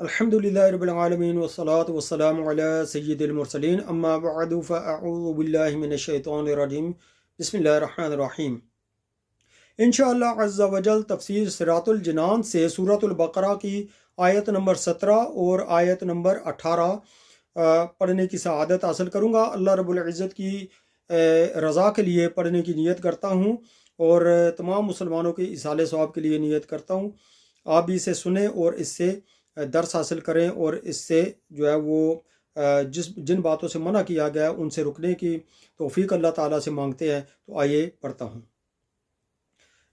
الحمدللہ رب العالمین والصلاة والسلام علی سید المرسلین اما بعد فاعوذ باللہ من الشیطان الرجیم بسم اللہ الرحمن الرحیم۔ انشاءاللہ عز و جل تفسیر صراط الجنان سے سورۃ البقرہ کی آیت نمبر 17 اور آیت نمبر 18 پڑھنے کی سعادت حاصل کروں گا۔ اللہ رب العزت کی رضا کے لیے پڑھنے کی نیت کرتا ہوں اور تمام مسلمانوں کے ایصال ثواب کے لیے نیت کرتا ہوں۔ آپ بھی اسے سنیں اور اس سے درس حاصل کریں اور اس سے جو ہے وہ جن باتوں سے منع کیا گیا ان سے رکنے کی توفیق اللہ تعالیٰ سے مانگتے ہیں۔ تو آئیے پڑھتا ہوں۔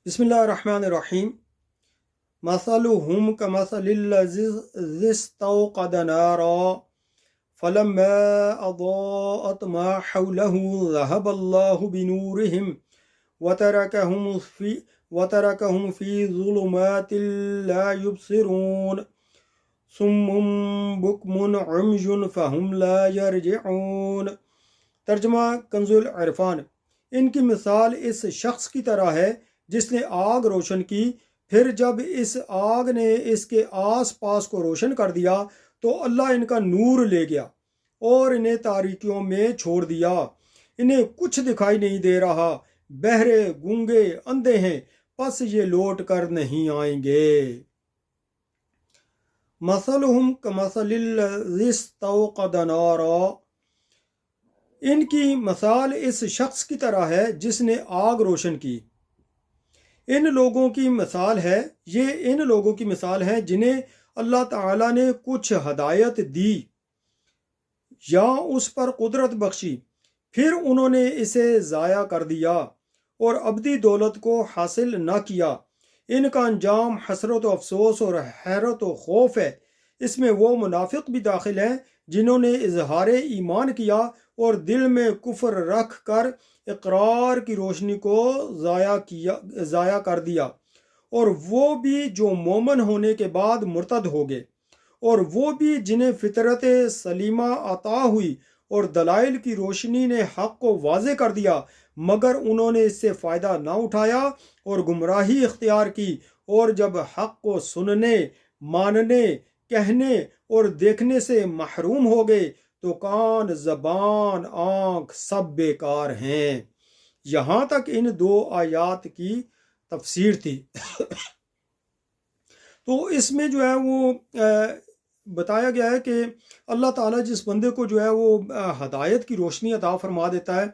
بسم اللہ الرحمن الرحیم۔ مثلهم كمثل الذي استوقد نارا فلما أضاءت ما حوله ذهب الله بنورهم وتركهم في ظلمات لا يبصرون صم بكم عمي فهم لا يرجعون۔ ترجمہ کنز العرفان۔ ان کی مثال اس شخص کی طرح ہے جس نے آگ روشن کی، پھر جب اس آگ نے اس کے آس پاس کو روشن کر دیا تو اللہ ان کا نور لے گیا اور انہیں تاریکیوں میں چھوڑ دیا۔ انہیں کچھ دکھائی نہیں دے رہا، بہرے گونگے اندھے ہیں، پس یہ لوٹ کر نہیں آئیں گے۔ مثلہم کمثل الذی استوقد نارا، ان کی مثال اس شخص کی طرح ہے جس نے آگ روشن کی۔ ان لوگوں کی مثال ہے، یہ ان لوگوں کی مثال ہے جنہیں اللہ تعالیٰ نے کچھ ہدایت دی یا اس پر قدرت بخشی، پھر انہوں نے اسے ضائع کر دیا اور ابدی دولت کو حاصل نہ کیا۔ ان کا انجام حسرت و افسوس اور حیرت و خوف ہے۔ اس میں وہ منافق بھی داخل ہیں جنہوں نے اظہار ایمان کیا اور دل میں کفر رکھ کر اقرار کی روشنی کو ضائع کر دیا، اور وہ بھی جو مومن ہونے کے بعد مرتد ہو گئے، اور وہ بھی جنہیں فطرت سلیمہ عطا ہوئی اور دلائل کی روشنی نے حق کو واضح کر دیا، مگر انہوں نے اس سے فائدہ نہ اٹھایا اور گمراہی اختیار کی، اور جب حق کو سننے، ماننے، کہنے اور دیکھنے سے محروم ہو گئے تو کان، زبان، آنکھ سب بیکار ہیں۔ یہاں تک ان دو آیات کی تفسیر تھی۔ تو اس میں جو ہے وہ بتایا گیا ہے کہ اللہ تعالیٰ جس بندے کو جو ہے وہ ہدایت کی روشنی عطا فرما دیتا ہے،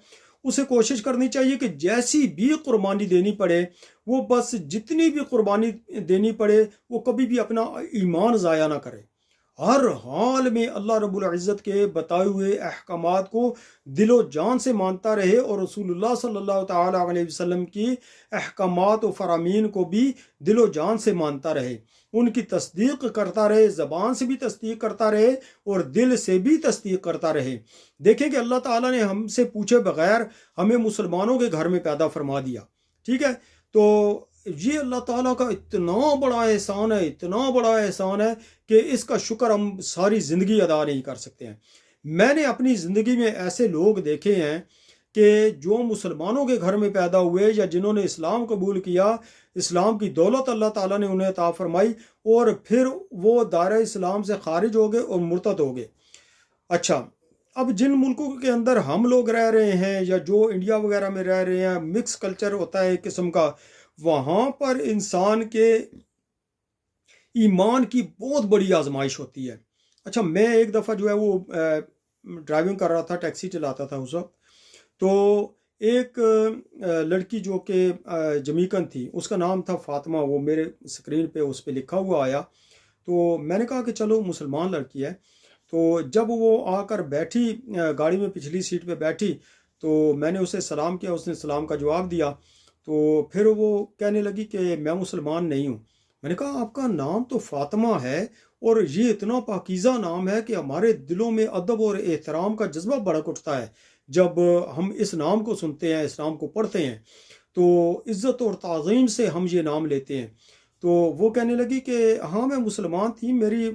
اسے کوشش کرنی چاہیے کہ جیسی بھی قربانی دینی پڑے، وہ بس جتنی بھی قربانی دینی پڑے وہ کبھی بھی اپنا ایمان ضائع نہ کرے۔ ہر حال میں اللہ رب العزت کے بتائے ہوئے احکامات کو دل و جان سے مانتا رہے اور رسول اللہ صلی اللہ تعالیٰ علیہ وسلم کی احکامات و فرامین کو بھی دل و جان سے مانتا رہے، ان کی تصدیق کرتا رہے، زبان سے بھی تصدیق کرتا رہے اور دل سے بھی تصدیق کرتا رہے۔ دیکھیں کہ اللہ تعالیٰ نے ہم سے پوچھے بغیر ہمیں مسلمانوں کے گھر میں پیدا فرما دیا، ٹھیک ہے؟ تو یہ اللہ تعالیٰ کا اتنا بڑا احسان ہے، اتنا بڑا احسان ہے کہ اس کا شکر ہم ساری زندگی ادا نہیں کر سکتے ہیں۔ میں نے اپنی زندگی میں ایسے لوگ دیکھے ہیں کہ جو مسلمانوں کے گھر میں پیدا ہوئے یا جنہوں نے اسلام قبول کیا، اسلام کی دولت اللہ تعالیٰ نے انہیں عطا فرمائی، اور پھر وہ دائرہ اسلام سے خارج ہو گئے اور مرتد ہو گئے۔ اچھا، اب جن ملکوں کے اندر ہم لوگ رہ رہے ہیں یا جو انڈیا وغیرہ میں رہ رہے ہیں، مکس کلچر ہوتا ہے ایک قسم کا، وہاں پر انسان کے ایمان کی بہت بڑی آزمائش ہوتی ہے۔ اچھا، میں ایک دفعہ جو ہے وہ ڈرائیونگ کر رہا تھا، ٹیکسی چلاتا تھا اس وقت، تو ایک لڑکی جو کہ جمیکن تھی، اس کا نام تھا فاطمہ، وہ میرے اسکرین پہ اس پہ لکھا ہوا آیا، تو میں نے کہا کہ چلو مسلمان لڑکی ہے۔ تو جب وہ آ کر بیٹھی گاڑی میں پچھلی سیٹ پہ بیٹھی تو میں نے اسے سلام کیا، اس نے سلام کا جواب دیا، تو پھر وہ کہنے لگی کہ میں مسلمان نہیں ہوں۔ میں نے کہا آپ کا نام تو فاطمہ ہے اور یہ اتنا پاکیزہ نام ہے کہ ہمارے دلوں میں ادب اور احترام کا جذبہ بڑک اٹھتا ہے جب ہم اس نام کو سنتے ہیں، اس نام کو پڑھتے ہیں، تو عزت اور تعظیم سے ہم یہ نام لیتے ہیں۔ تو وہ کہنے لگی کہ ہاں میں مسلمان تھی، میری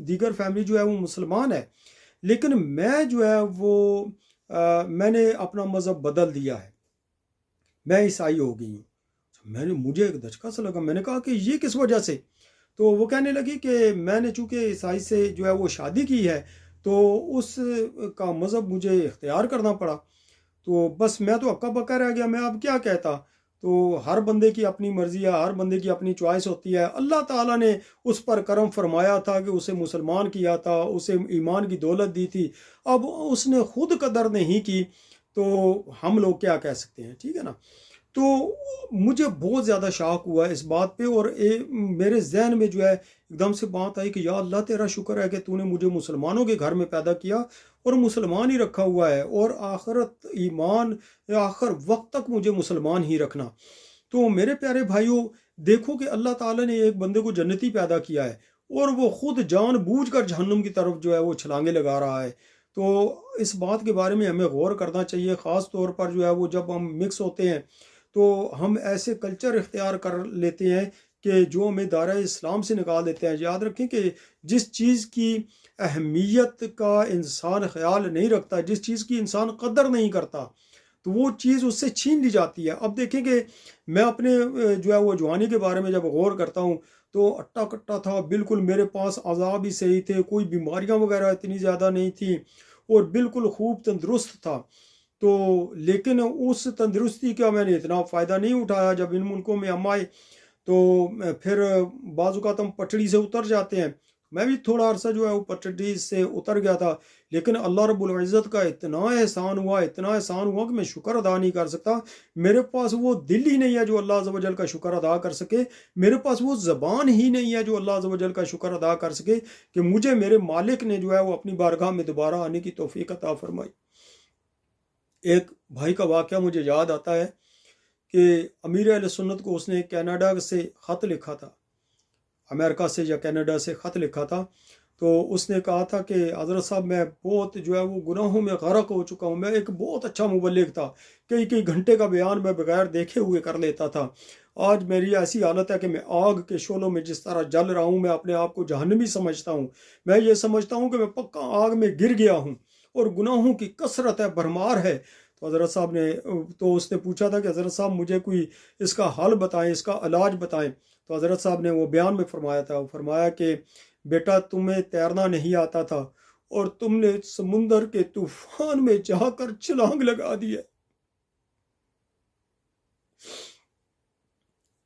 دیگر فیملی جو ہے وہ مسلمان ہے، لیکن میں جو ہے وہ میں نے اپنا مذہب بدل دیا ہے، میں عیسائی ہو گئی ہوں۔ مجھے ایک دھچکا سا لگا، میں نے کہا کہ یہ کس وجہ سے؟ تو وہ کہنے لگی کہ میں نے چونکہ عیسائی سے جو ہے وہ شادی کی ہے تو اس کا مذہب مجھے اختیار کرنا پڑا، تو بس میں تو اکا بکا رہ گیا، میں اب کیا کہتا۔ تو ہر بندے کی اپنی مرضی ہے، ہر بندے کی اپنی چوائس ہوتی ہے۔ اللہ تعالیٰ نے اس پر کرم فرمایا تھا کہ اسے مسلمان کیا تھا، اسے ایمان کی دولت دی تھی، اب اس نے خود قدر نہیں کی تو ہم لوگ کیا کہہ سکتے ہیں، ٹھیک ہے نا۔ تو مجھے بہت زیادہ شاق ہوا اس بات پہ، اور میرے ذہن میں جو ہے ایک دم سے بات آئی کہ یا اللہ تیرا شکر ہے کہ تو نے مجھے مسلمانوں کے گھر میں پیدا کیا اور مسلمان ہی رکھا ہوا ہے، اور آخرت ایمان آخر وقت تک مجھے مسلمان ہی رکھنا۔ تو میرے پیارے بھائیوں، دیکھو کہ اللہ تعالیٰ نے ایک بندے کو جنتی پیدا کیا ہے اور وہ خود جان بوجھ کر جہنم کی طرف جو ہے وہ چھلانگے لگا رہا ہے۔ تو اس بات کے بارے میں ہمیں غور کرنا چاہیے، خاص طور پر جو ہے وہ جب ہم مکس ہوتے ہیں تو ہم ایسے کلچر اختیار کر لیتے ہیں کہ جو ہمیں دائرہ اسلام سے نکال دیتے ہیں۔ یاد رکھیں کہ جس چیز کی اہمیت کا انسان خیال نہیں رکھتا، جس چیز کی انسان قدر نہیں کرتا، تو وہ چیز اس سے چھین لی جاتی ہے۔ اب دیکھیں کہ میں اپنے جو ہے وہ جوانی کے بارے میں جب غور کرتا ہوں تو اٹا کٹا تھا بالکل، میرے پاس اعضاء بھی صحیح تھے، کوئی بیماریاں وغیرہ اتنی زیادہ نہیں تھیں اور بالکل خوب تندرست تھا۔ تو لیکن اس تندرستی کا میں نے اتنا فائدہ نہیں اٹھایا۔ جب ان ملکوں میں ہم آئے تو پھر بعض اوقات ہم پٹڑی سے اتر جاتے ہیں، میں بھی تھوڑا عرصہ جو ہے وہ پٹڑی سے اتر گیا تھا، لیکن اللہ رب العزت کا اتنا احسان ہوا، اتنا احسان ہوا کہ میں شکر ادا نہیں کر سکتا۔ میرے پاس وہ دل ہی نہیں ہے جو اللہ عز و جل کا شکر ادا کر سکے، میرے پاس وہ زبان ہی نہیں ہے جو اللہ عز و جل کا شکر ادا کر سکے کہ مجھے میرے مالک نے جو ہے وہ اپنی بارگاہ میں دوبارہ آنے کی توفیق عطا فرمائی۔ ایک بھائی کا واقعہ مجھے یاد آتا ہے کہ امیر اہل سنت کو اس نے کینیڈا سے خط لکھا تھا، امریکہ سے یا کینیڈا سے خط لکھا تھا، تو اس نے کہا تھا کہ حضرت صاحب میں بہت جو ہے وہ گناہوں میں غرق ہو چکا ہوں، میں ایک بہت اچھا مبلغ تھا، کئی گھنٹے کا بیان میں بغیر دیکھے ہوئے کر لیتا تھا، آج میری ایسی حالت ہے کہ میں آگ کے شعلوں میں جس طرح جل رہا ہوں، میں اپنے آپ کو جہنمی سمجھتا ہوں، میں یہ سمجھتا ہوں کہ میں پکا آگ میں گر گیا ہوں اور گناہوں کی کثرت ہے، بھرمار ہے۔ تو حضرت صاحب نے اس نے پوچھا تھا کہ حضرت صاحب مجھے کوئی اس کا حل بتائیں، اس کا علاج بتائیں۔ تو حضرت صاحب نے وہ بیان میں فرمایا تھا، فرمایا کہ بیٹا تمہیں تیرنا نہیں آتا تھا اور تم نے سمندر کے طوفان میں جا کر چھلانگ لگا دی ہے،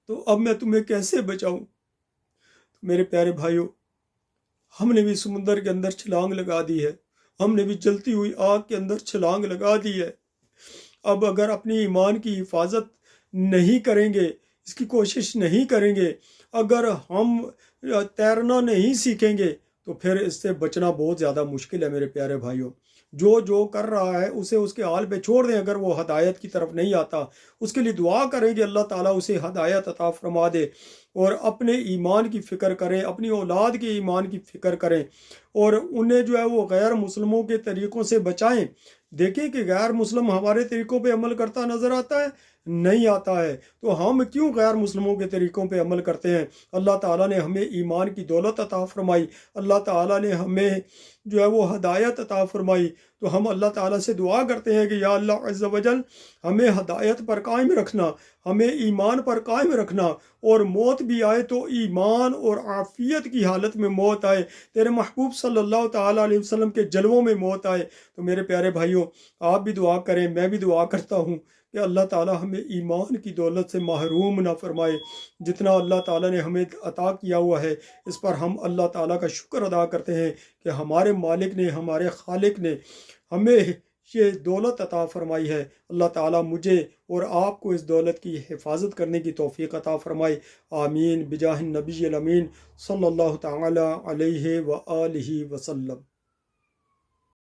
تو اب میں تمہیں کیسے بچاؤں؟ میرے پیارے بھائیوں، ہم نے بھی سمندر کے اندر چھلانگ لگا دی ہے، ہم نے بھی جلتی ہوئی آگ کے اندر چھلانگ لگا دی ہے۔ اب اگر اپنی ایمان کی حفاظت نہیں کریں گے، اس کی کوشش نہیں کریں گے، اگر ہم تیرنا نہیں سیکھیں گے تو پھر اس سے بچنا بہت زیادہ مشکل ہے۔ میرے پیارے بھائیوں، جو کر رہا ہے اسے اس کے حال پہ چھوڑ دیں، اگر وہ ہدایت کی طرف نہیں آتا اس کے لیے دعا کریں کہ اللہ تعالیٰ اسے ہدایت عطا فرما دے، اور اپنے ایمان کی فکر کریں، اپنی اولاد کے ایمان کی فکر کریں، اور انہیں جو ہے وہ غیر مسلموں کے طریقوں سے بچائیں۔ دیکھیں کہ غیر مسلم ہمارے طریقوں پہ عمل کرتا نظر آتا ہے؟ نہیں آتا ہے، تو ہم کیوں غیر مسلموں کے طریقوں پہ عمل کرتے ہیں؟ اللہ تعالیٰ نے ہمیں ایمان کی دولت عطا فرمائی، اللہ تعالیٰ نے ہمیں جو ہے وہ ہدایت عطا فرمائی، تو ہم اللہ تعالیٰ سے دعا کرتے ہیں کہ یا اللہ عز و جل ہمیں ہدایت پر قائم رکھنا، ہمیں ایمان پر قائم رکھنا، اور موت بھی آئے تو ایمان اور عافیت کی حالت میں موت آئے، تیرے محبوب صلی اللہ تعالیٰ علیہ وسلم کے جلووں میں موت آئے۔ تو میرے پیارے بھائیوں، آپ بھی دعا کریں، میں بھی دعا کرتا ہوں کہ اللہ تعالیٰ ہمیں ایمان کی دولت سے محروم نہ فرمائے۔ جتنا اللہ تعالیٰ نے ہمیں عطا کیا ہوا ہے اس پر ہم اللہ تعالیٰ کا شکر ادا کرتے ہیں کہ ہمارے مالک نے، ہمارے خالق نے ہمیں یہ دولت عطا فرمائی ہے۔ اللہ تعالیٰ مجھے اور آپ کو اس دولت کی حفاظت کرنے کی توفیق عطا فرمائے، آمین، بجاہ النبی الامین صلی اللہ تعالیٰ علیہ وآلہ وسلم۔